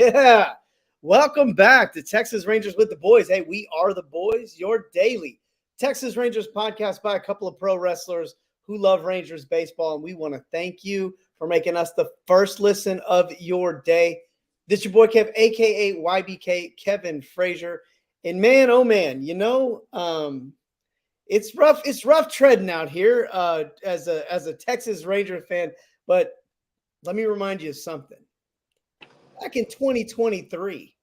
Yeah. Welcome back to Texas Rangers with the Boys. Hey, we are the boys, your daily Texas Rangers podcast by a couple of pro wrestlers who love Rangers baseball. And we want to thank you for making us the first listen of your day. This your boy Kev, aka YBK, Kevin Frazier. And man, oh man, it's rough. It's rough treading out here as a Texas Ranger fan. But let me remind you of something. Back in 2023,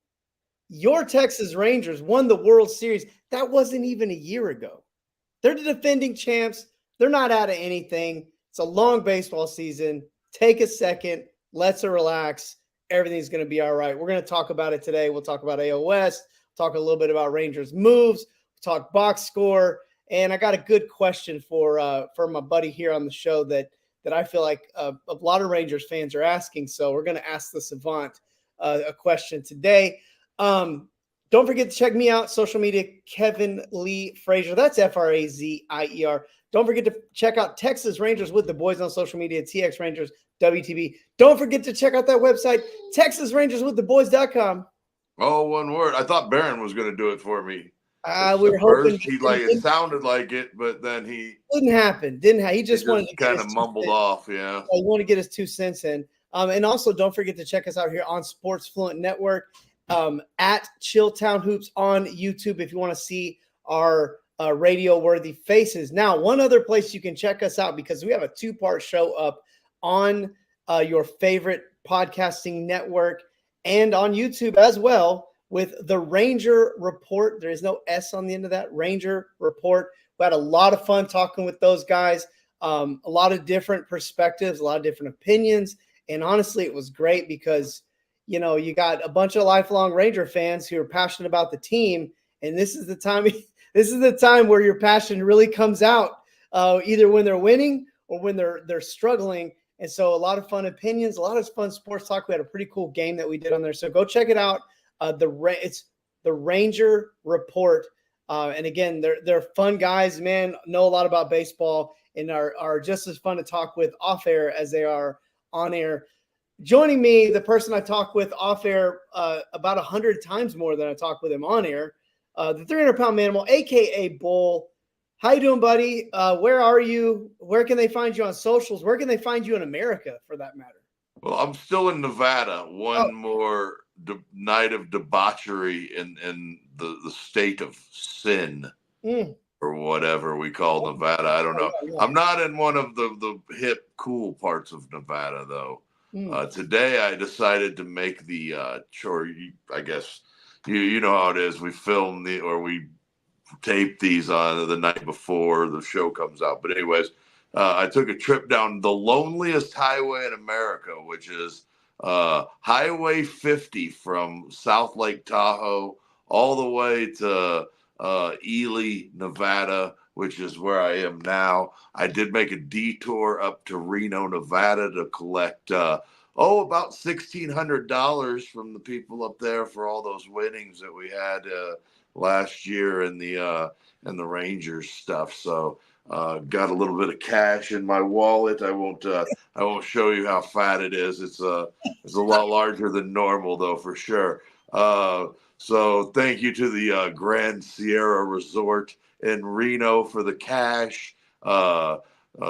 your Texas Rangers won the World Series. That wasn't even a year ago. They're the defending champs. They're not out of anything. It's a long baseball season. Take a second. Let's relax. Everything's going to be all right. We're going to talk about it today. We'll talk about AOS, talk a little bit about Rangers moves, talk box score, and I got a good question for my buddy here on the show that I feel like a lot of Rangers fans are asking. So we're going to ask the savant a question today. Don't forget to check me out, social media, Kevin Lee Frazier. That's Frazier. Don't forget to check out Texas Rangers with the Boys on social media, TX Rangers, WTB. Don't forget to check out that website, TexasRangersWithTheBoys.com. Oh, one word. I thought Barron was going to do it for me. We were hoping it sounded like it, but then he didn't happen. He just wanted to kind of mumbled off. Yeah, he wanted to get his 2 cents in. And also, don't forget to check us out here on Sports Fluent Network at Chilltown Hoops on YouTube if you want to see our radio-worthy faces. Now, one other place you can check us out because we have a 2-part show up on your favorite podcasting network and on YouTube as well with the Ranger Report. There is no S on the end of that. Ranger Report. We had a lot of fun talking with those guys. A lot of different perspectives, a lot of different opinions. And honestly, it was great because, you got a bunch of lifelong Ranger fans who are passionate about the team. And this is the time where your passion really comes out, either when they're winning or when they're struggling. And so a lot of fun opinions, a lot of fun sports talk. We had a pretty cool game that we did on there. So go check it out. It's the Ranger Report. And again, they're fun guys, man, know a lot about baseball and are just as fun to talk with off air as they are on air. Joining me, the person I talk with off air about 100 times more than I talk with him on air, the 300-pound manimal, a.k.a. Bull. How you doing, buddy? Where are you? Where can they find you on socials? Where can they find you in America, for that matter? Well, I'm still in Nevada. One more night of debauchery in the state of sin. Or whatever we call Nevada. I don't know. I'm not in one of the hip, cool parts of Nevada, though. Today, I decided to make the chore. I guess you know how it is. We film we tape these on the night before the show comes out. But anyways, I took a trip down the loneliest highway in America, which is Highway 50 from South Lake Tahoe all the way to Ely, Nevada, which is where I am now. I did make a detour up to Reno, Nevada to collect about $1,600 from the people up there for all those winnings that we had last year in the Rangers stuff. So got a little bit of cash in my wallet. I won't show you how fat it is. It's a lot larger than normal though, for sure. So thank you to the Grand Sierra Resort in Reno for the cash.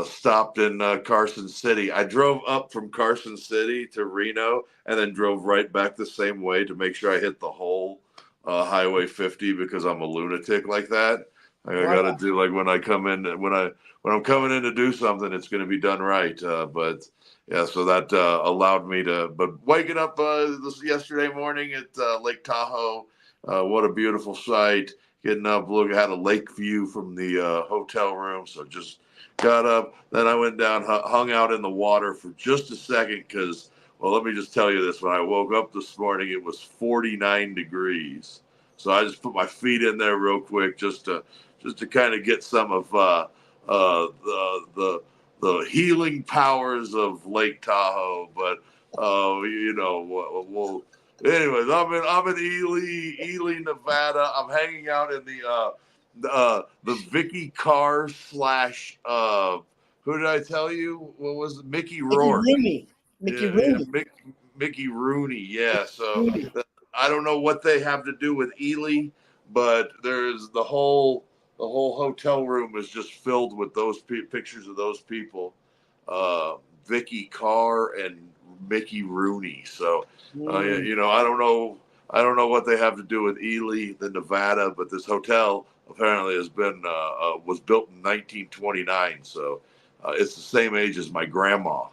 Stopped in Carson City. I drove up from Carson City to Reno and then drove right back the same way to make sure I hit the whole Highway 50 because I'm a lunatic like that. I got to do like when I'm coming in to do something, it's going to be done right. But yeah, so that allowed me to. But waking up yesterday morning at Lake Tahoe, what a beautiful sight. Getting up, had a lake view from the hotel room. So just got up. Then I went down, hung out in the water for just a second because, well, let me just tell you this. When I woke up this morning, it was 49 degrees. So I just put my feet in there real quick just to kind of get some of the healing powers of Lake Tahoe. But anyways, I'm in Ely, Nevada. I'm hanging out in the Vicky Carr / who did I tell you? What was it? Mickey Rourke. Mickey Rooney. Mickey Rooney. Yeah. So I don't know what they have to do with Ely, but there's the whole hotel room is just filled with those pictures of those people, Vicky Carr and Mickey Rooney. So I don't know what they have to do with Ely, the Nevada, but this hotel apparently has been was built in 1929. So it's the same age as my grandma.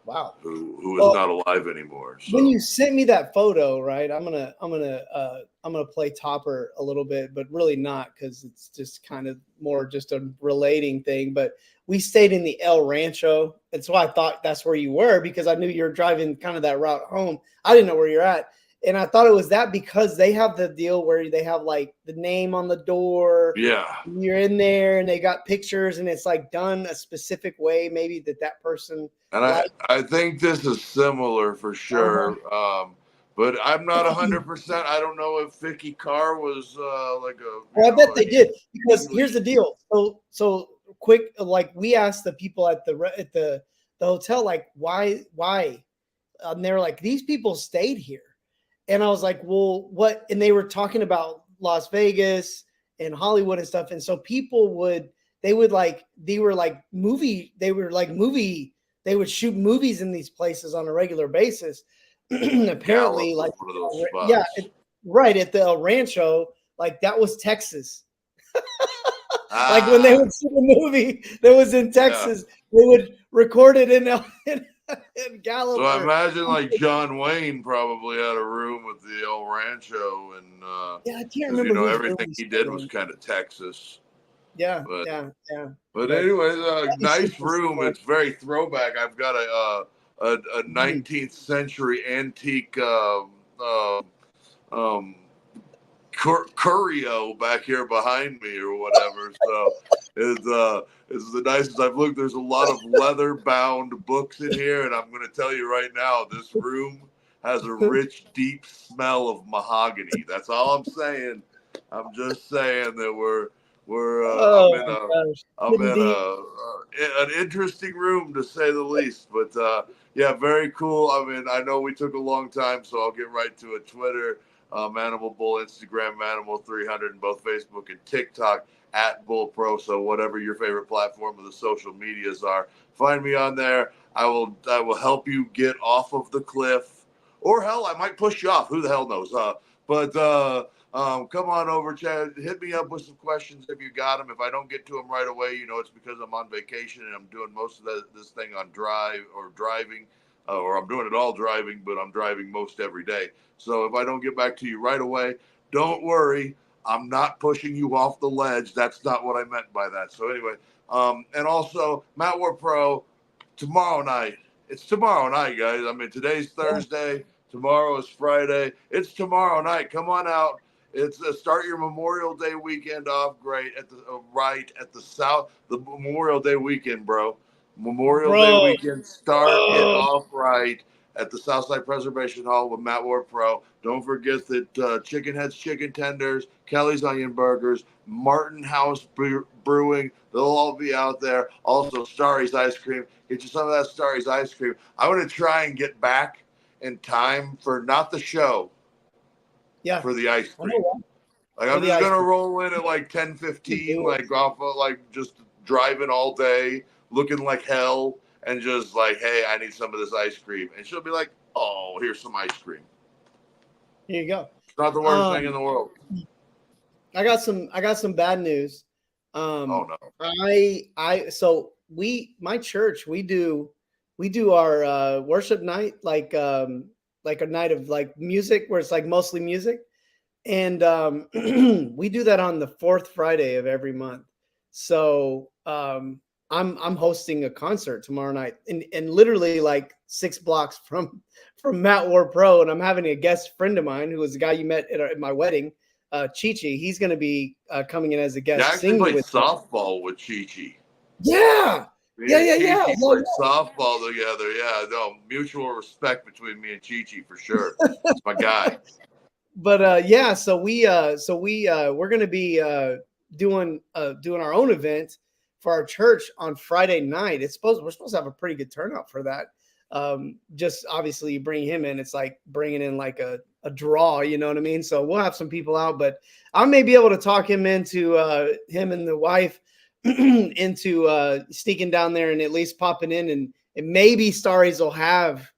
Wow. Who is not alive anymore. So. When you sent me that photo, right? I'm gonna play Topper a little bit, but really not, because it's just kind of more just a relating thing. But we stayed in the El Rancho, and so I thought that's where you were, because I knew you were driving kind of that route home. I didn't know where you're at. And I thought it was that because they have the deal where they have like the name on the door. Yeah. You're in there and they got pictures and it's like done a specific way, maybe that person. And I think this is similar for sure. But I'm not 100%. I don't know if Vicky Carr was like a. Well, I bet they did, because here's the deal. So quick, like we asked the people at the hotel, like why, and they were like, these people stayed here. And I was like, well, what? And they were talking about Las Vegas and Hollywood and stuff. And so people would shoot movies in these places on a regular basis. Apparently, like, one of those spots. Right at the El Rancho, like that was Texas. Like when they would shoot a movie that was in Texas, they would record it in Gallup. So I imagine like John Wayne probably had a room with the El Rancho, and I can't remember. Everything he did was kind of Texas. Yeah. But anyways, nice room. It's very throwback. I've got a 19th century antique curio back here behind me or whatever. So it's the nicest I've looked. There's a lot of leather bound books in here, and I'm going to tell you right now, this room has a rich, deep smell of mahogany. That's all I'm saying. I'm just saying that I'm in an interesting room, to say the least. But yeah, very cool. I mean, I know we took a long time, so I'll get right to it. Twitter, Manimal Bull, Instagram, Manimal300, and both Facebook and TikTok at Bull Pro. So whatever your favorite platform of the social medias are, find me on there. I will help you get off of the cliff, or hell, I might push you off. Who the hell knows? Come on over, Chad. Hit me up with some questions if you got them. If I don't get to them right away, it's because I'm on vacation and I'm doing most of this thing on driving, or I'm doing it all driving, but I'm driving most every day. So if I don't get back to you right away, don't worry. I'm not pushing you off the ledge. That's not what I meant by that. So anyway, and also Matt War Pro tomorrow night. It's tomorrow night, guys. I mean, today's Thursday. Tomorrow is Friday. It's tomorrow night. Come on out. It's start your Memorial Day weekend off great at the South. The Memorial Day weekend, bro. Memorial Day weekend. Start it off right at the Southside Preservation Hall with Matt Ward Pro. Don't forget that Chicken Heads Chicken Tenders, Kelly's Onion Burgers, Martin House Brewing, they'll all be out there. Also, Starry's Ice Cream. Get you some of that Starry's Ice Cream. I'm going to try and get back in time for not the show. Yeah. For the ice cream. Like, I'm just going to roll in at like 10:15, like off of like just driving all day, looking like hell, and just like, hey, I need some of this ice cream. And she'll be like, oh, here's some ice cream. Here you go. It's not the worst thing in the world. I got some bad news. Oh no. My church, we do our worship night like a night of like music where it's like mostly music. And we do that on the fourth Friday of every month. So I'm hosting a concert tomorrow night and literally like 6 blocks from Matt War Pro. And I'm having a guest friend of mine who was the guy you met at my wedding, Chi-Chi. He's going to be coming in as a guest. Yeah, I actually played softball with Chi-Chi. Yeah. Yeah. We played softball together. Yeah, no, mutual respect between me and Chi-Chi for sure. It's my guy. But so we're gonna be doing our own event for our church on Friday night. We're supposed to have a pretty good turnout for that. just obviously you bring him in, it's like bringing in like a draw, you know what I mean? So we'll have some people out, but I may be able to talk him into him and the wife into sneaking down there and at least popping in, and maybe Starries will have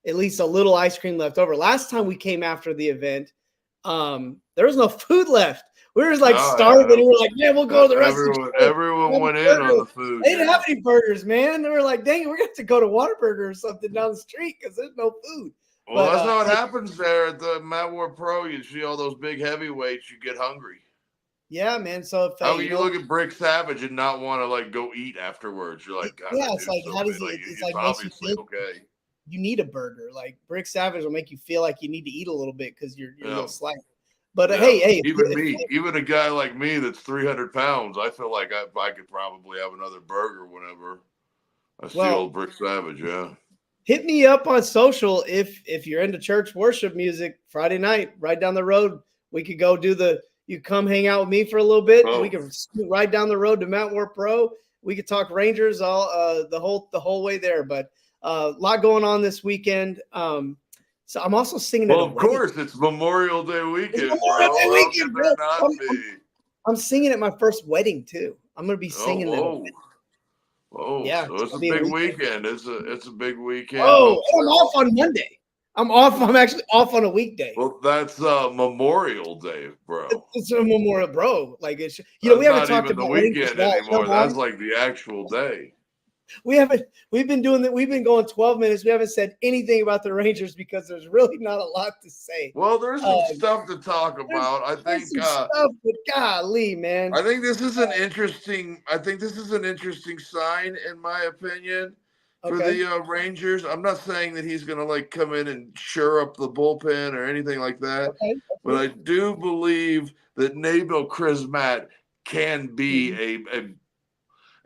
at least a little ice cream left over. Last time we came after the event, there was no food left. We were just like starving. Yeah. We were like, yeah, we'll go to the rest of the show. Everyone went in on the food. They didn't have any burgers, man. They were like, dang it, we're going to have to go to Whataburger or something down the street because there's no food. Well, that's not what happens there at the Mat War Pro. You see all those big heavyweights, you get hungry. Yeah, man. So if how can you look at Brick Savage and not want to like go eat afterwards? You're like, God, yeah, it's like how does it? It's like obviously okay. You need a burger. Like Brick Savage will make you feel like you need to eat a little bit because you're a little slack. But hey, even a guy like me that's 300 pounds, I feel like I could probably have another burger whenever I see old Brick Savage. Yeah. Hit me up on social if you're into church worship music. Friday night, right down the road, we could go do you come hang out with me for a little bit. We could scoot right down the road to Mat War Pro. We could talk Rangers all the whole way there. But a lot going on this weekend. So I'm also singing. Well, of course, it's Memorial Day weekend. Bro. I'm singing at my first wedding too. I'm going to be singing. Yeah, so it's a big weekend. It's a big weekend. Oh, I'm off on Monday. I'm actually off on a weekday. Well, that's Memorial Day, bro. It's a Memorial, bro. Like we haven't talked about the weekend anymore. That's like the actual day. We've been doing that. We've been going 12 minutes. We haven't said anything about the Rangers because there's really not a lot to say. Well, there's some stuff to talk about. I think stuff, but golly, man. I think this is an interesting sign, in my opinion, for the Rangers. I'm not saying that he's going to like come in and shore up the bullpen or anything like that, but I do believe that Nabil Krismat can be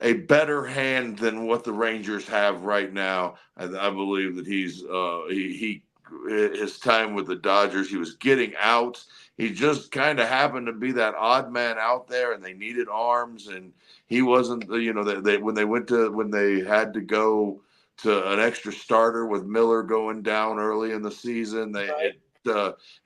a better hand than what the Rangers have right now. I believe that he's his time with the Dodgers, he was getting out. He just kind of happened to be that odd man out there, and they needed arms, and he wasn't. When they had to go to an extra starter with Miller going down early in the season, it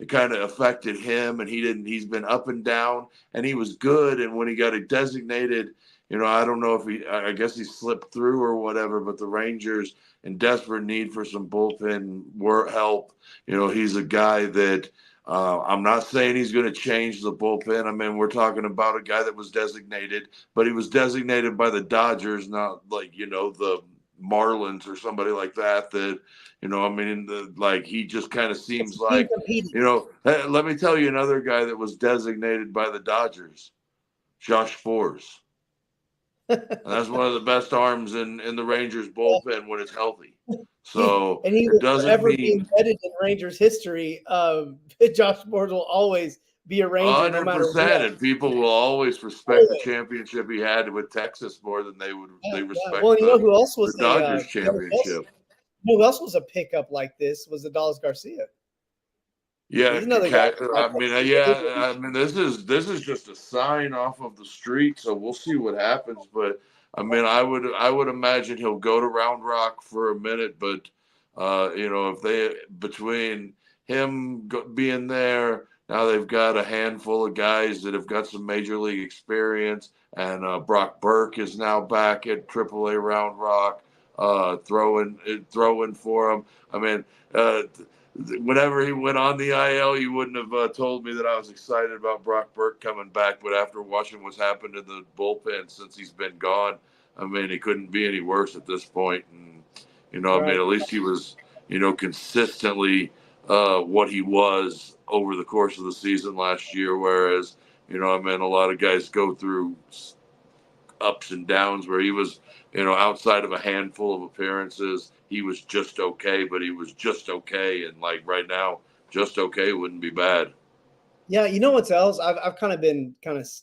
kind of affected him, and he's been up and down, and he was good. And when he got designated, I don't know if I guess he slipped through or whatever, but the Rangers in desperate need for some bullpen help. He's a guy that I'm not saying he's going to change the bullpen. I mean, we're talking about a guy that was designated, but he was designated by the Dodgers, not like, the Marlins or somebody like that, he just kind of seems like, hey, let me tell you another guy that was designated by the Dodgers, Josh Force. And that's one of the best arms in the Rangers bullpen when it's healthy. So and he will forever be embedded in Rangers history. Josh Force will always be a Ranger 100%, no matter what. And people will always respect the championship he had with Texas more than they respect who else was the Dodgers championship. Who else was a pickup like this was Adolis Garcia. Yeah, this is just a sign off of the street, so we'll see what happens. But I mean, I would imagine he'll go to Round Rock for a minute, but if they between him being there, now they've got a handful of guys that have got some major league experience, and Brock Burke is now back at AAA Round Rock, throwing for him. I mean. Whenever he went on the IL, you wouldn't have told me that I was excited about Brock Burke coming back. But after watching what's happened to the bullpen since he's been gone, I mean, it couldn't be any worse at this point. And, I mean, at least he was, consistently what he was over the course of the season last year. Whereas, a lot of guys go through ups and downs where he was, outside of a handful of appearances, he was just okay, but he was just okay. And like right now, just okay wouldn't be bad. Yeah. What's else? I've kind of been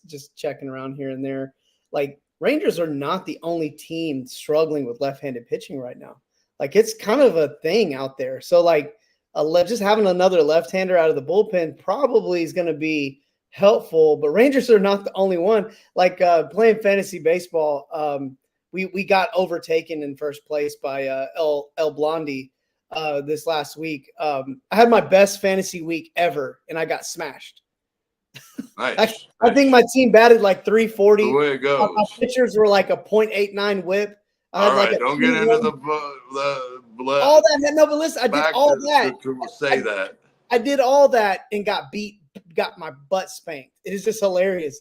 just checking around here and there. Like Rangers are not the only team struggling with left-handed pitching right now. Like it's kind of a thing out there. So like just having another left-hander out of the bullpen probably is going to be helpful, but Rangers are not the only one. Like playing fantasy baseball, we got overtaken in first place by El Blondie this last week. I had my best fantasy week ever, and I got smashed. Nice. I think my team batted like 340. The way it goes. My pitchers were like a .89 whip. All right, don't get into the all that. No, but listen, I did all that. To say that. I did all that and got my butt spanked. It is just hilarious.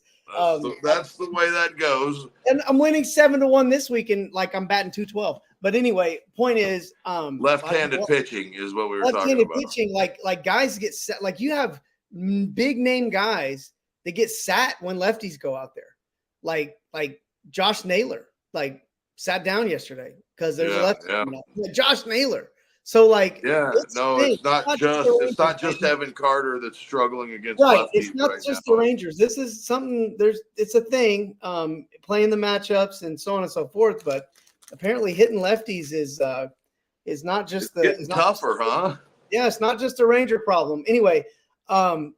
That's the way that goes. And I'm winning 7-1 this week, and like I'm batting 212. But anyway, point is, left-handed pitching is what we were talking about. Left-handed pitching, like guys get set. Like you have big name guys that get sat when lefties go out there. Like Josh Naylor, like sat down yesterday because there's a lefty. Yeah. Josh Naylor. So like, it's not just Evan Carter that's struggling against lefties. Right, it's not just the Rangers. This is something. It's a thing. Playing the matchups and so on and so forth. But apparently, hitting lefties is not just getting tougher, huh? Yeah, it's not just a Ranger problem. Anyway,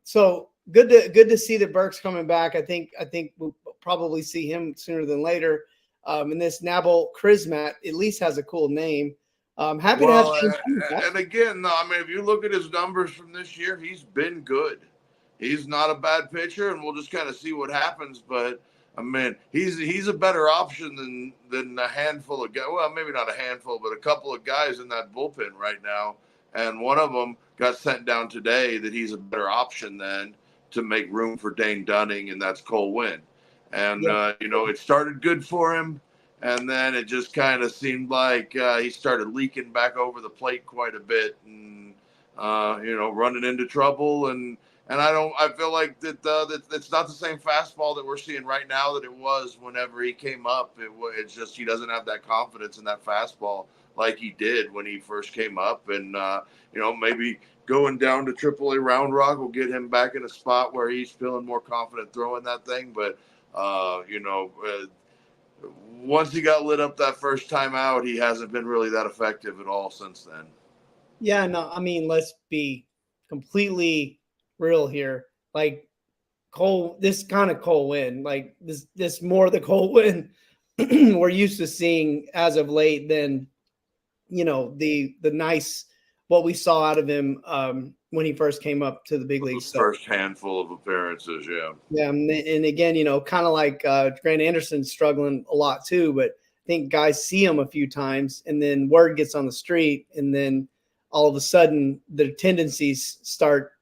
so good to see that Burke's coming back. I think we'll probably see him sooner than later. And this Nabal Krismat at least has a cool name. Happy to have him. And again, I mean, if you look at his numbers from this year, he's been good. He's not a bad pitcher, and we'll just kind of see what happens. But I mean, he's a better option than a handful of guys. Well, maybe not a handful, but a couple of guys in that bullpen right now. And one of them got sent down today that he's a better option than to make room for Dane Dunning, and that's Cole Winn. And it started good for him. And then it just kind of seemed like he started leaking back over the plate quite a bit, and running into trouble. And I feel like that it's not the same fastball that we're seeing right now that it was whenever he came up. It's just he doesn't have that confidence in that fastball like he did when he first came up. And maybe going down to AAA Round Rock will get him back in a spot where he's feeling more confident throwing that thing. But once he got lit up that first time out, he hasn't been really that effective at all since then. Yeah, no, I mean, let's be completely real here. Like this kind of Cole Winn, like this more the Cole Winn we're used to seeing as of late than, the nice, what we saw out of him when he first came up to the big leagues. First handful of appearances, yeah. Yeah, and again, kind of like Grant Anderson's struggling a lot too, but I think guys see him a few times, and then word gets on the street, and then all of a sudden their tendencies start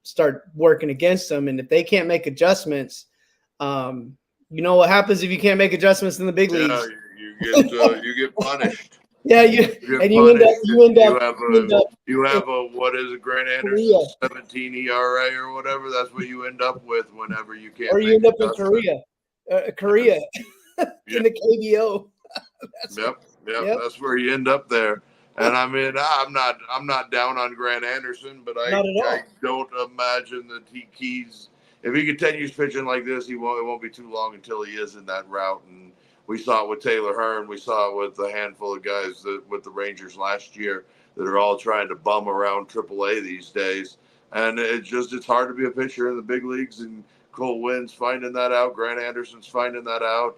working against them, and if they can't make adjustments, what happens if you can't make adjustments in the big leagues? You get punished. Yeah, you have a what is it, Grant Anderson 17 ERA or whatever. That's what you end up with whenever you can't. Or you end up in Korea in the KBO. Yep. That's where you end up there. And I mean, I'm not down on Grant Anderson, but I don't imagine that he's if he continues pitching like this, it won't be too long until he is in that route. And we saw it with Taylor Hearn. We saw it with a handful of guys with the Rangers last year that are all trying to bum around AAA these days. And it's hard to be a pitcher in the big leagues. And Cole Winn's finding that out. Grant Anderson's finding that out.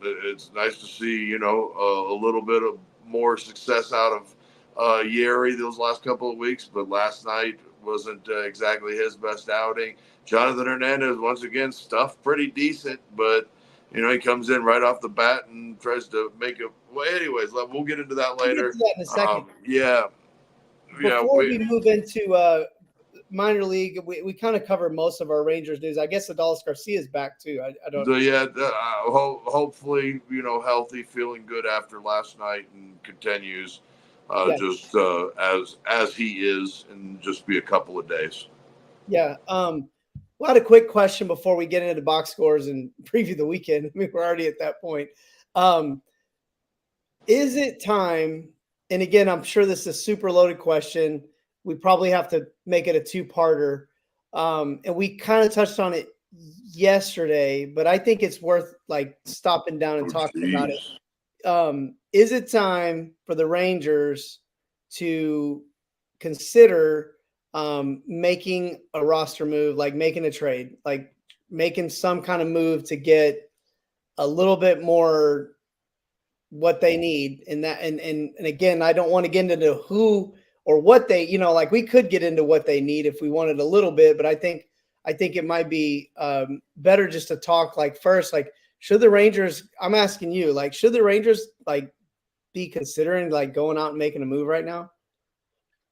It's nice to see, a little bit of more success out of Yeri those last couple of weeks. But last night wasn't exactly his best outing. Jonathan Hernandez, once again, stuffed pretty decent, but he comes in right off the bat and tries to make it. Well, anyways, we'll get into that later. We'll get to that in a second. Before we move into minor league, we kind of covered most of our Rangers news. I guess Adolis Garcia is back too. I don't. Hopefully, healthy, feeling good after last night, and continues just as he is, and just be a couple of days. Yeah. We had a quick question before we get into box scores and preview the weekend. I mean, we're already at that point. Is it time? And again, I'm sure this is a super loaded question. We probably have to make it a two-parter. And we kind of touched on it yesterday, but I think it's worth stopping down and talking about it. Is it time for the Rangers to consider making a roster move, like making a trade, like making some kind of move to get a little bit more what they need in that. And again, I don't want to get into who or what they, like we could get into what they need if we wanted a little bit, but I think it might be better just to talk like first, like should the Rangers, I'm asking you, like should the Rangers like be considering like going out and making a move right now?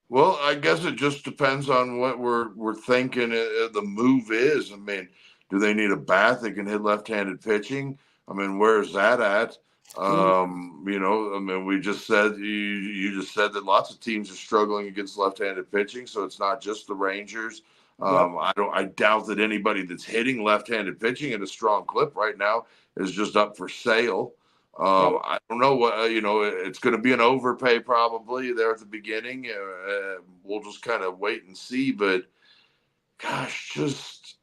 Well, I guess it just depends on what we're thinking the move is. I mean, do they need a bat that can hit left-handed pitching? I mean, where's that at? I mean, we just said you just said that lots of teams are struggling against left-handed pitching, so it's not just the Rangers. Yep. I doubt that anybody that's hitting left-handed pitching at a strong clip right now is just up for sale. Right. I don't know what it's going to be an overpay probably there at the beginning. We'll just kind of wait and see. But gosh, just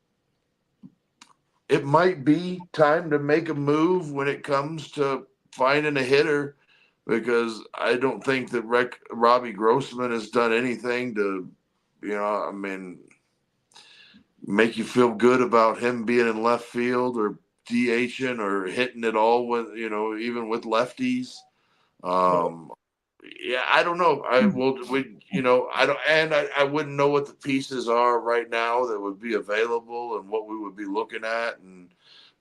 it might be time to make a move when it comes to finding a hitter, because I don't think that Robbie Grossman has done anything to, I mean, make you feel good about him being in left field or DHing or hitting it all with, even with lefties. Yeah, I don't know. I wouldn't know what the pieces are right now that would be available and what we would be looking at. And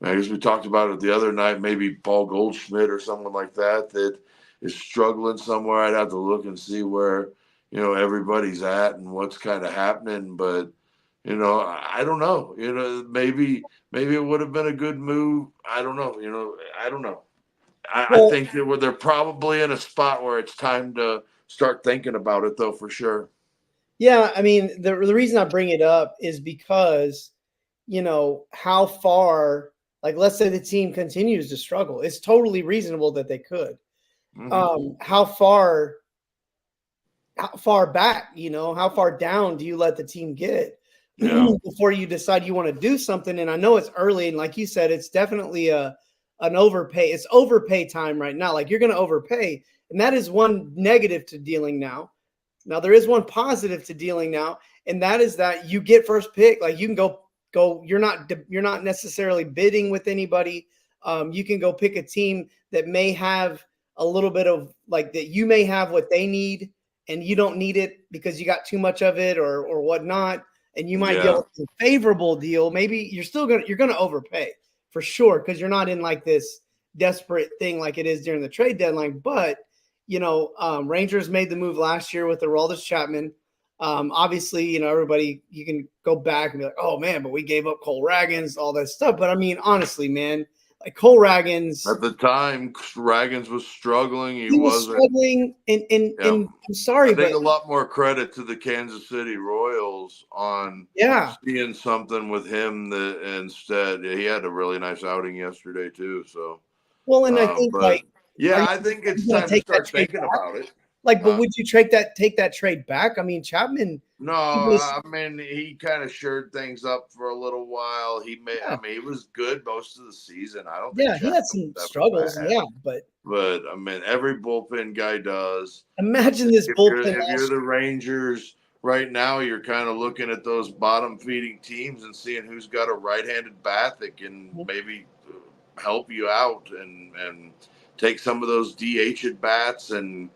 I guess we talked about it the other night, maybe Paul Goldschmidt or someone like that is struggling somewhere. I'd have to look and see where, everybody's at and what's kind of happening. But, I don't know. Maybe it would have been a good move. I don't know. I don't know. I think they're probably in a spot where it's time to start thinking about it, though, for sure. Yeah, I mean, the reason I bring it up is because, how far, like, let's say the team continues to struggle. It's totally reasonable that they could. Mm-hmm. How far back, how far down do you let the team get before you decide you want to do something? And I know it's early, and like you said, it's definitely an overpay. It's overpay time right now. Like you're going to overpay, and that is one negative to dealing now. Now there is one positive to dealing now, and that is that you get first pick. Like you can go. You're not necessarily bidding with anybody. You can go pick a team that may have a little bit of like that. You may have what they need, and you don't need it because you got too much of it or whatnot, and you might get a favorable deal. Maybe you're gonna overpay for sure because you're not in like this desperate thing like it is during the trade deadline. But Rangers made the move last year with the Aroldis Chapman. Obviously, everybody, you can go back and be like, oh man, but we gave up Cole Raggins, all that stuff. But I mean, honestly, man, like Cole Raggins at the time, Raggins was struggling. He was struggling, and I'm sorry, I think but a lot more credit to the Kansas City Royals on seeing something with him that instead he had a really nice outing yesterday too. So and I think I think it's time to start thinking about it. Like, but would you take that trade back? I mean, Chapman. No, I mean he kind of shored things up for a little while. He was good most of the season. I don't think he had some struggles. But I mean, every bullpen guy does. Imagine this bullpen. If you're the Rangers right now, you're kind of looking at those bottom feeding teams and seeing who's got a right-handed bat that can maybe help you out and take some of those DH at bats, and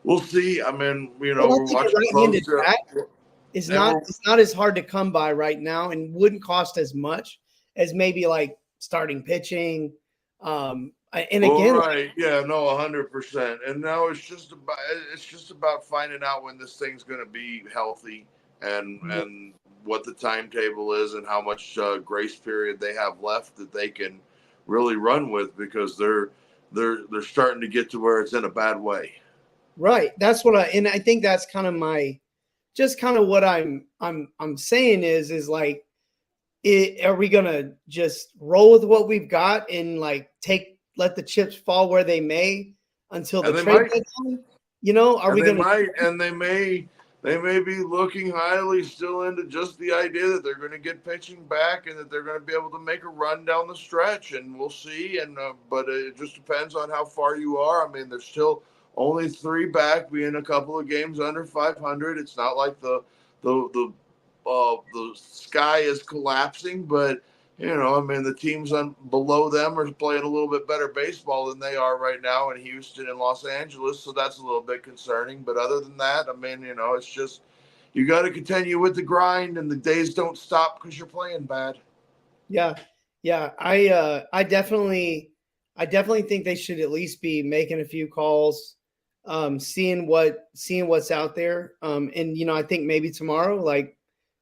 we'll see. I mean, we're watching right-handed bat. It's not as hard to come by right now, and wouldn't cost as much as maybe like starting pitching. And again, right, 100%. And now it's just about finding out when this thing's going to be healthy and what the timetable is and how much grace period they have left that they can really run with, because they're starting to get to where it's in a bad way. Right. That's what I think that's kind of what I'm saying is like, are we gonna just roll with what we've got and like let the chips fall where they may until the trade deadline? Are we gonna? They may be looking highly still into just the idea that they're going to get pitching back and that they're going to be able to make a run down the stretch, and we'll see. And but it just depends on how far you are. I mean, there's still only 3 back, being a couple of games under 500. It's not like the sky is collapsing, but I mean, the teams below them are playing a little bit better baseball than they are right now in Houston and Los Angeles. So that's a little bit concerning. But other than that, I mean, it's just you got to continue with the grind, and the days don't stop because you're playing bad. Yeah. Yeah. I definitely think they should at least be making a few calls, seeing what's out there. And I think maybe tomorrow, like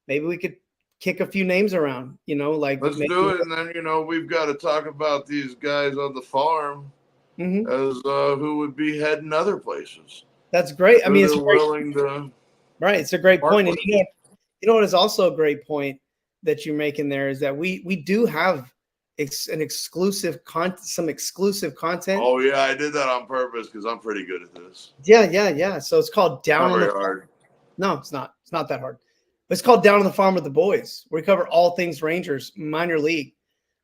maybe we could kick a few names around, like Let's maybe. do it. And then, we've got to talk about these guys on the farm as who would be heading other places. That's great. I mean, it's willing to. Right. It's a great point. And you know what is also a great point that you're making there is that we do have some exclusive content. Oh yeah, I did that on purpose because I'm pretty good at this. Yeah. So it's called Down on the Hard. No, it's not. It's not that hard. It's called Down on the Farm with the Boys. We cover all things Rangers, minor league.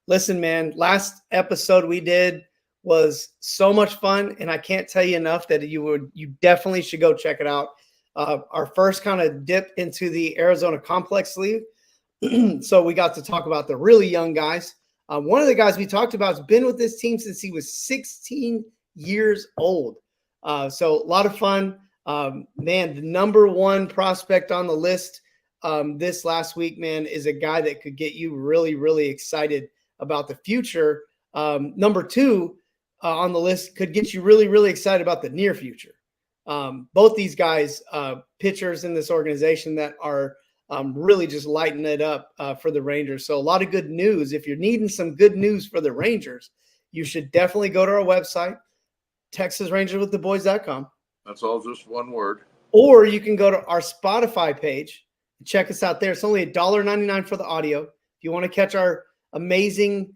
Listen, man, last episode we did was so much fun, and I can't tell you enough that you definitely should go check it out. Our first kind of dip into the Arizona Complex League. So we got to talk about the really young guys. One of the guys we talked about has been with this team since he was 16 years old. So a lot of fun. Man, the number one prospect on the list this last week, man, is a guy that could get you really, really excited about the future. Number two on the list could get you really, really excited about the near future. Both these guys, pitchers in this organization that are really just lighting it up for the Rangers. So a lot of good news. If you're needing some good news for the Rangers, you should definitely go to our website, TexasRangersWithTheBoys.com. That's all just one word. Or you can go to our Spotify page and check us out there. It's only $1.99 for the audio. If you want to catch our amazing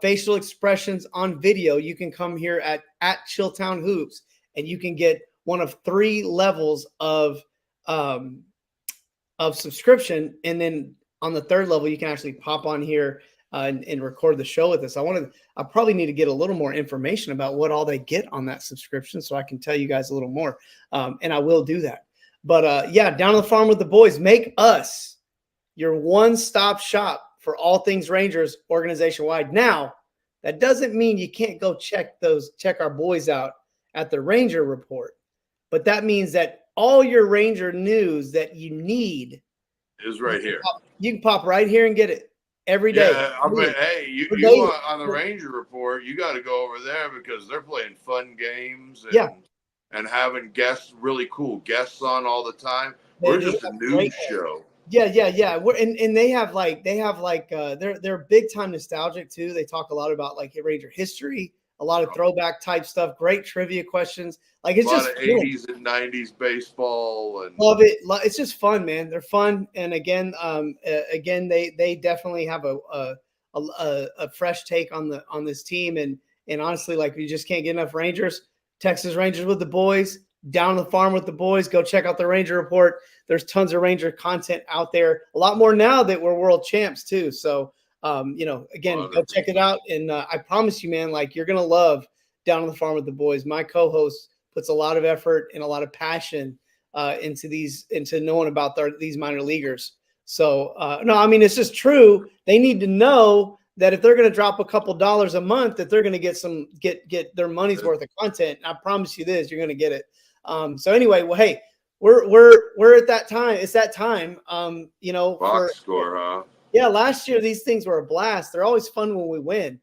facial expressions on video, you can come here at Chilltown Hoops, and you can get one of 3 levels of subscription. And then on the 3rd level, you can actually pop on here and record the show with us. I probably need to get a little more information about what all they get on that subscription so I can tell you guys a little more. And I will do that. But yeah, Down on the Farm with the Boys, make us your one-stop shop for all things Rangers organization-wide. Now, that doesn't mean you can't go check our boys out at the Ranger Report. But that means that all your Ranger news that you need is right here. You can pop right here and get it every day. Yeah, I mean, hey, you want on the Ranger Report, you got to go over there because they're playing fun games and having really cool guests on all the time. We're just a news show. Yeah. And they have they're big time nostalgic too. They talk a lot about like Ranger history, a lot of throwback type stuff, great trivia questions. Like it's just a lot of 80s and 90s baseball and love it. It's just fun, man. They're fun. And again, they definitely have a fresh take on this team. And honestly, like we just can't get enough Rangers. Texas Rangers with the Boys, Down on the Farm with the Boys. Go check out the Ranger Report. There's tons of Ranger content out there. A lot more now that we're world champs too. So, again, go check it out. And I promise you, man, like you're going to love Down on the Farm with the Boys. My co-host puts a lot of effort and a lot of passion into knowing about these minor leaguers. So, no, I mean, it's just true. They need to know that if they're going to drop a couple dollars a month, that they're going to get their money's worth of content. And I promise you this, you're going to get it. So anyway, well, hey, we're at that time. It's that time. Box score, huh? Yeah, last year these things were a blast. They're always fun when we win,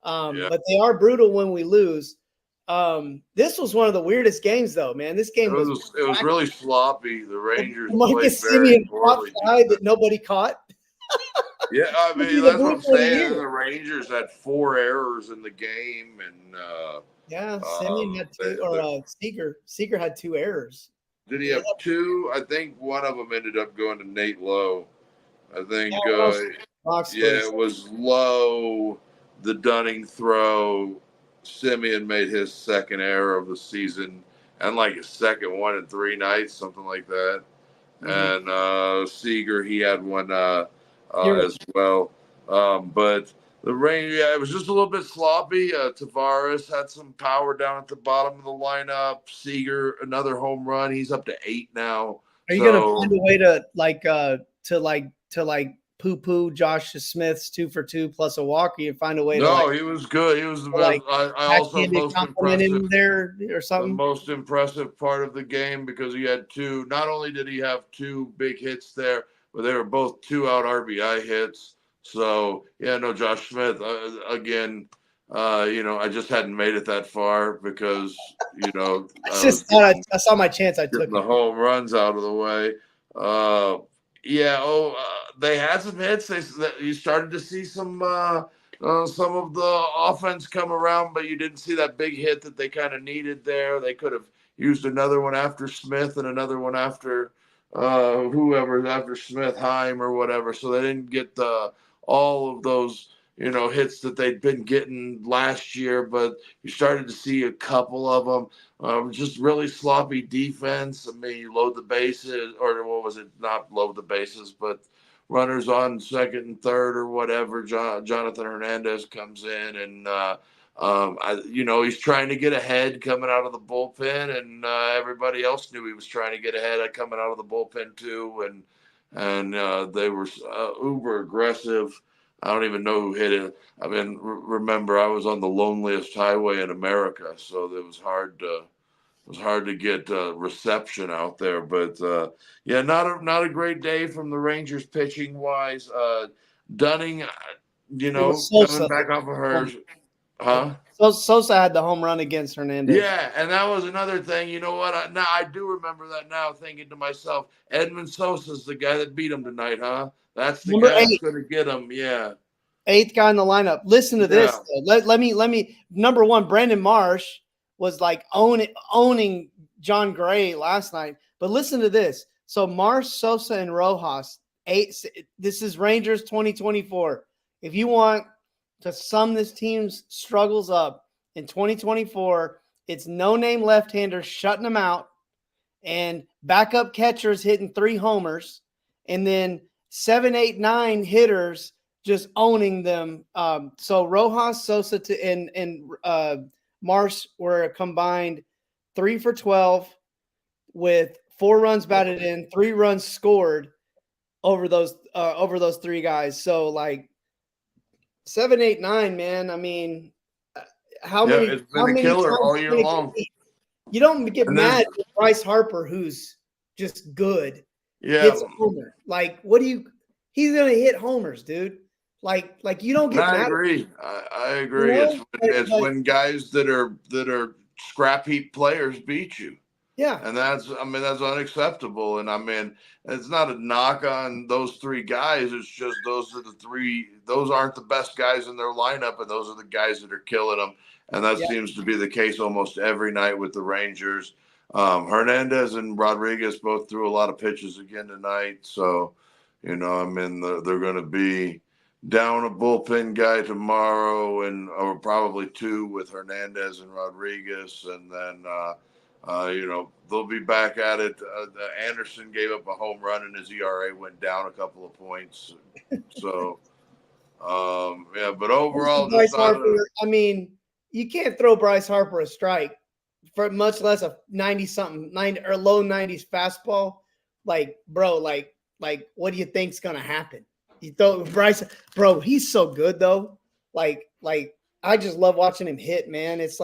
but they are brutal when we lose. This was one of the weirdest games, though, man. This game it was really sloppy. The Rangers Marcus played very poorly that nobody caught. Yeah, I mean that's what I'm saying. The Rangers had 4 errors in the game, and Simeon had 2, Seager had 2 errors. Did he have 2? I think one of them ended up going to Nate Lowe. I think, it was Lowe, the Dunning throw. Simeon made his 2nd error of the season, and like his 2nd one in 3 nights, something like that. Mm-hmm. And Seager, he had one as well. But the Rangers, it was just a little bit sloppy. Tavares had some power down at the bottom of the lineup. Seager, another home run. He's up to 8 now. Are you gonna find a way to poo Josh Smith's 2 for 2 plus a walk. You find a way to No, he was good. He was the best. like I also most compliment impressive. him there or The something. most impressive part of the game because he had two. Not only did he have two big hits there, but they were both 2-out RBI hits. So yeah, no, Josh Smith again. I just hadn't made it that far because I just thought I saw my chance. I took getting the it. home runs out of the way. They had some hits. You started to see some of the offense come around, but you didn't see that big hit that they kind of needed there. They could have used another one after Smith and another one after whoever after Smith, Heim or whatever. So they didn't get all of those hits that they'd been getting last year, but you started to see a couple of them. Just really sloppy defense. I mean, you load the bases, or what was it? Not load the bases, but runners on second and third or whatever. Jonathan Hernandez comes in and he's trying to get ahead coming out of the bullpen, and everybody else knew he was trying to get ahead coming out of the bullpen too, and they were uber aggressive. I don't even know who hit it. I mean, remember, I was on the loneliest highway in America, so it was hard to get reception out there. But not a great day from the Rangers pitching wise. Dunning, It was coming Sosa. back off of hers, huh? So Sosa had the home run against Hernandez. Yeah, and that was another thing. You know what? I do remember that now, thinking to myself, Edmund Sosa's the guy that beat him tonight, huh? That's the Number guy that's 8. going to get him. Yeah. 8th guy in the lineup. Listen to this. Let me. Number 1, Brandon Marsh was like owning John Gray last night. But listen to this. So Marsh, Sosa, and Rojas. This is Rangers 2024. If you want to sum this team's struggles up in 2024, it's no-name left-handers shutting them out, and backup catchers hitting 3 homers, and then 7, 8, 9 hitters just owning them. So Rojas, Sosa, and Marsh were combined 3 for 12 with 4 runs batted in, 3 runs scored over those 3 guys. So like 7, 8, 9, man. I mean, how many? It's been a killer all year long. You don't get mad at Bryce Harper, who's just good. Yeah, hits a homer. Like, what do you? He's gonna hit homers, dude. Like you don't get. I agree. I agree. It's when guys that are scrap heap players beat you. Yeah, and that's unacceptable. And I mean, it's not a knock on those 3 guys. It's just those are the 3. Those aren't the best guys in their lineup, and those are the guys that are killing them. And that seems to be the case almost every night with the Rangers. Hernandez and Rodriguez both threw a lot of pitches again tonight. So, I mean, they're going to be down a bullpen guy tomorrow, or probably 2 with Hernandez and Rodriguez, and then they'll be back at it. Anderson gave up a home run and his ERA went down a couple of points. So, but overall, Bryce Harper. I mean, you can't throw Bryce Harper a strike, for much less a 90 or low 90s fastball. Like, bro, like what do you think's gonna happen? You throw Bryce, bro. He's so good though. Like I just love watching him hit, man. It's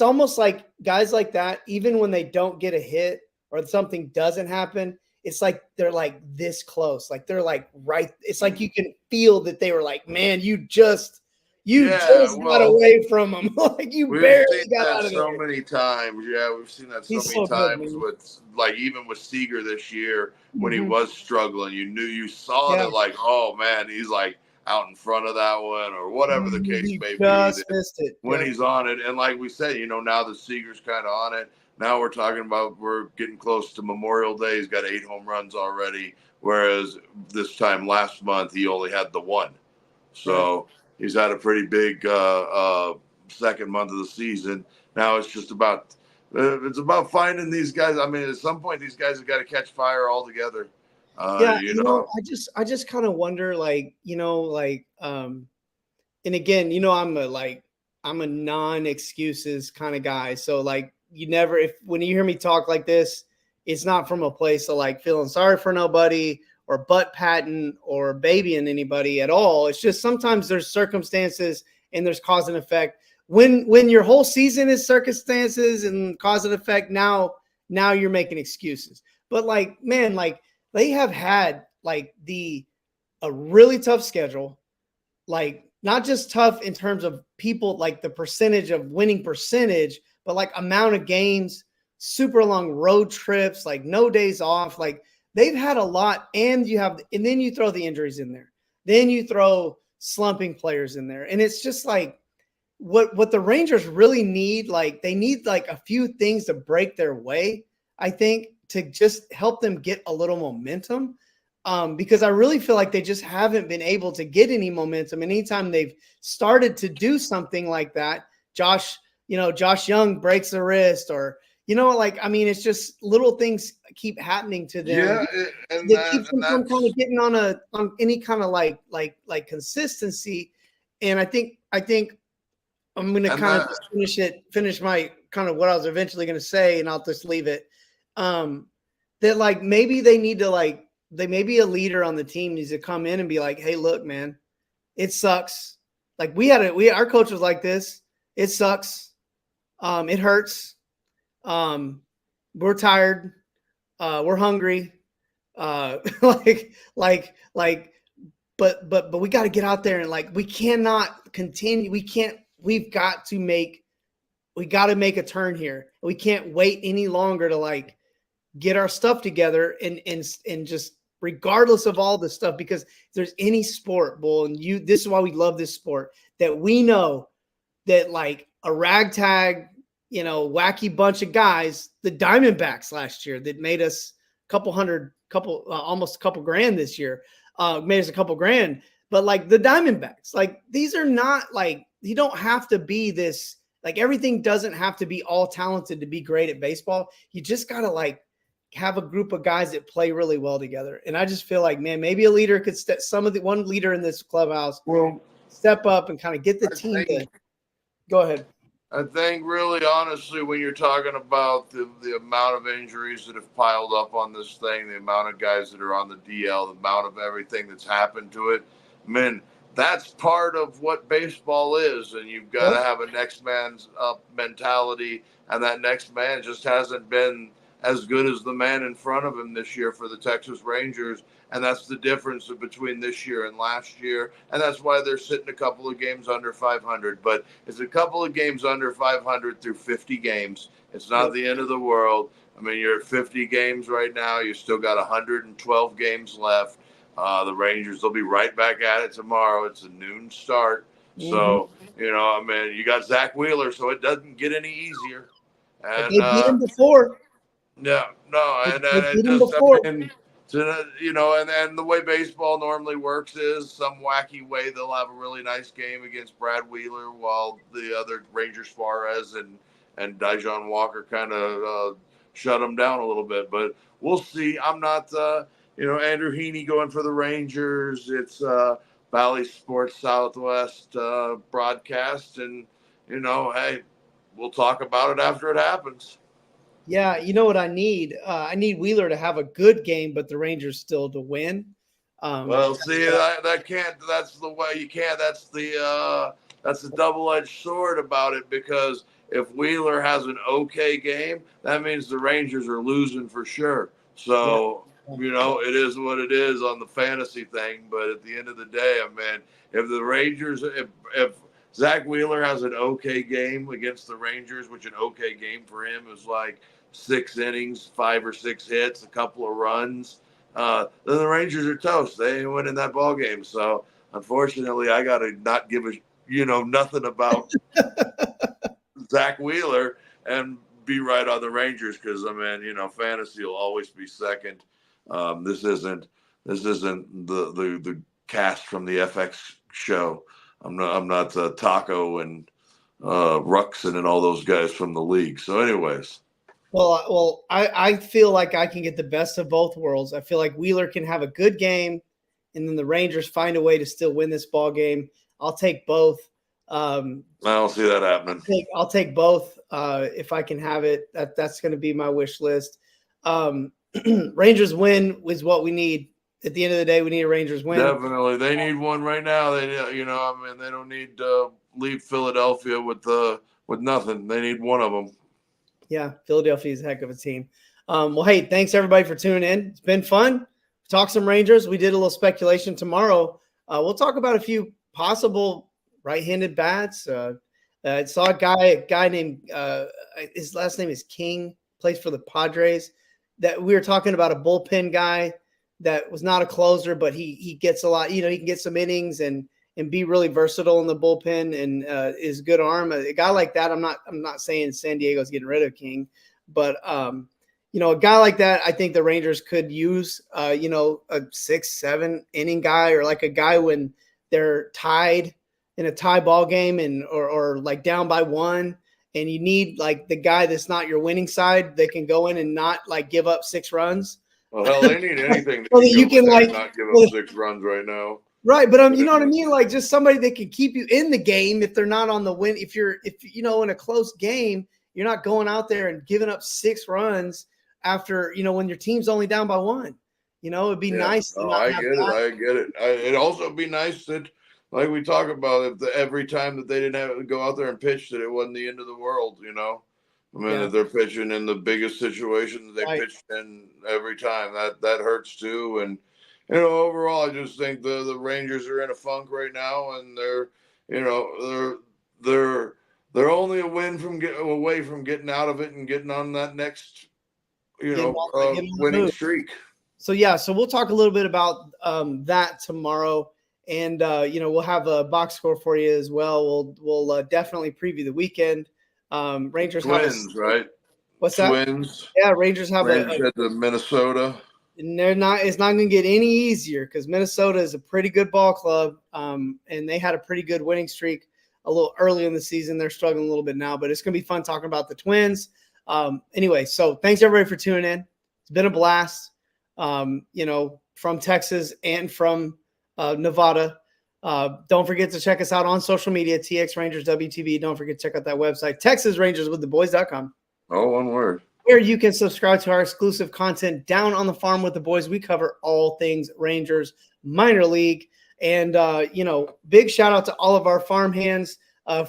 almost like guys like that, even when they don't get a hit or something doesn't happen, it's like they're like this close. Like they're like right. It's like you can feel that they were like, man, you just got away from them. Like you barely got out of there. So many times. Yeah, we've seen that so many times with even with Seager this year when he was struggling. You saw that like, oh man, he's like out in front of that one or whatever the case may be. Missed it. When he's on it. And like we said, now that Seager's kind of on it, now we're talking about we're getting close to Memorial Day. He's got 8 home runs already, whereas this time last month he only had the 1. So he's had a pretty big second month of the season. Now it's just about finding these guys. I mean, at some point these guys have got to catch fire altogether. I just kind of wonder, and again, I'm a non-excuses kind of guy. So like, when you hear me talk like this, it's not from a place of like feeling sorry for nobody butt patting or babying anybody at all. It's just sometimes there's circumstances and there's cause and effect. When your whole season is circumstances and cause and effect, now you're making excuses. But like, man, like they have had like a really tough schedule, like not just tough in terms of people, like the percentage of winning percentage, but like amount of games, super long road trips, like no days off. Like they've had a lot, and then you throw the injuries in there. Then you throw slumping players in there. And it's just like what the Rangers really need, like they need like a few things to break their way, I think, to just help them get a little momentum. Because I really feel like they just haven't been able to get any momentum. Anytime they've started to do something like that, Josh Young breaks a wrist, or like, I mean, it's just little things keep happening to them. Yeah, That keeps them from kind of getting on any kind of like consistency. And I think I'm going to kind of finish my kind of what I was eventually going to say, and I'll just leave it. That like maybe they need to maybe a leader on the team needs to come in and be like, hey, look, man, it sucks. Like our coach was like this. It sucks. It hurts. We're tired. We're hungry. But we got to get out there and like, we cannot continue. We've got to make a turn here. We can't wait any longer to like get our stuff together and just regardless of all this stuff, because if there's any sport, Bull, and this is why we love this sport, that we know that like a ragtag, wacky bunch of guys, the Diamondbacks last year that made us almost a couple grand this year, made us a couple grand. But like the Diamondbacks, like these are not like, you don't have to be this, like everything doesn't have to be all talented to be great at baseball. You just got to like have a group of guys that play really well together. And I just feel like, man, maybe a leader could one leader in this clubhouse step up and kind of get the team to go ahead. I think really honestly, when you're talking about the amount of injuries that have piled up on this thing, the amount of guys that are on the DL, the amount of everything that's happened to it, I mean, that's part of what baseball is. And you've got to have a next man's up mentality. And that next man just hasn't been as good as the man in front of him this year for the Texas Rangers. And that's the difference between this year and last year. And that's why they're sitting a couple of games under 500. But it's a couple of games under 500 through 50 games. It's not the end of the world. I mean, you're at 50 games right now. You still got 112 games left. The Rangers, they'll be right back at it tomorrow. It's a noon start. Mm-hmm. So, I mean, you got Zach Wheeler, so it doesn't get any easier. And they beat him before. No. And it just, I mean, and the way baseball normally works is some wacky way they'll have a really nice game against Brad Wheeler while the other Rangers, Suarez and Dijon Walker kind of shut them down a little bit. But we'll see. I'm not Andrew Heaney going for the Rangers. It's Valley Sports Southwest broadcast. And, hey, we'll talk about it after it happens. Yeah, you know what I need? I need Wheeler to have a good game, but the Rangers still to win. Well, see, that can't. That's the way you can't. That's the double-edged sword about it, because if Wheeler has an okay game, that means the Rangers are losing for sure. So, it is what it is on the fantasy thing. But at the end of the day, I mean, if the Rangers, if Zach Wheeler has an okay game against the Rangers, which an okay game for him is like 6 innings, 5 or 6 hits, a couple of runs, then the Rangers are toast. They ain't winning that ball game. So unfortunately, I got to not give nothing about Zach Wheeler and be right on the Rangers, because I mean, fantasy will always be second. This isn't the cast from the FX show. I'm not Taco and Ruxin and all those guys from the league. So, anyways. Well, I feel like I can get the best of both worlds. I feel like Wheeler can have a good game, and then the Rangers find a way to still win this ball game. I'll take both. I don't see that happening. I'll take both if I can have it. That's going to be my wish list. Rangers win is what we need. at the end of the day, we need a Rangers win. Definitely. They need one right now. They they don't need to leave Philadelphia with nothing. They need one of them. Yeah, Philadelphia is a heck of a team. Well, hey, thanks everybody for tuning in. It's been fun. Talk some Rangers. We did a little speculation tomorrow. We'll talk about a few possible right-handed bats. I saw a guy named his last name is King, plays for the Padres. That we were talking about a bullpen guy that was not a closer, but he gets a lot. He can get some innings and be really versatile in the bullpen and is good arm. A guy like that, I'm not saying San Diego's getting rid of King, but a guy like that, I think the Rangers could use a 6-7 inning guy, or like a guy when they're tied in a tie ball game or like down by one, and you need like the guy that's not your winning side that can go in and not like give up 6 runs. Well, hell, they need anything to well, you can like not give up 6 runs right now. Right, but you know what I mean? Like just somebody that can keep you in the game if they're not on the win. If in a close game, you're not going out there and giving up 6 runs after, when your team's only down by 1. It'd be nice. I get it. It'd also be nice that, like we talk about, if every time that they didn't have to go out there and pitch, that it wasn't the end of the world, if they're pitching in the biggest situations, they pitched in every time. That hurts too. And overall, I just think the Rangers are in a funk right now, and they're only a win away from getting out of it and getting on that next winning streak. So we'll talk a little bit about that tomorrow, and we'll have a box score for you as well. We'll definitely preview the weekend. Rangers Twins, right? What's that? Twins. Yeah, Rangers have the Minnesota. And it's not going to get any easier because Minnesota is a pretty good ball club, and they had a pretty good winning streak a little early in the season. They're struggling a little bit now, but it's going to be fun talking about the Twins. Anyway, so thanks everybody for tuning in. It's been a blast, from Texas and from Nevada. Don't forget to check us out on social media, TX Rangers WTV. Don't forget to check out that website, TexasRangersWithTheBoys.com. Oh, one word. Where you can subscribe to our exclusive content down on the farm with the boys. We cover all things Rangers minor league. And, big shout out to all of our farm hands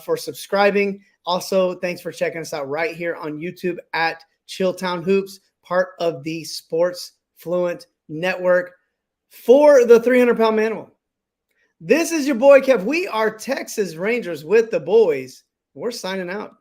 for subscribing. Also, thanks for checking us out right here on YouTube at Chilltown Hoops, part of the Sports Fluent Network for the 300-pound manimal. This is your boy, Kev. We are Texas Rangers with the boys. We're signing out.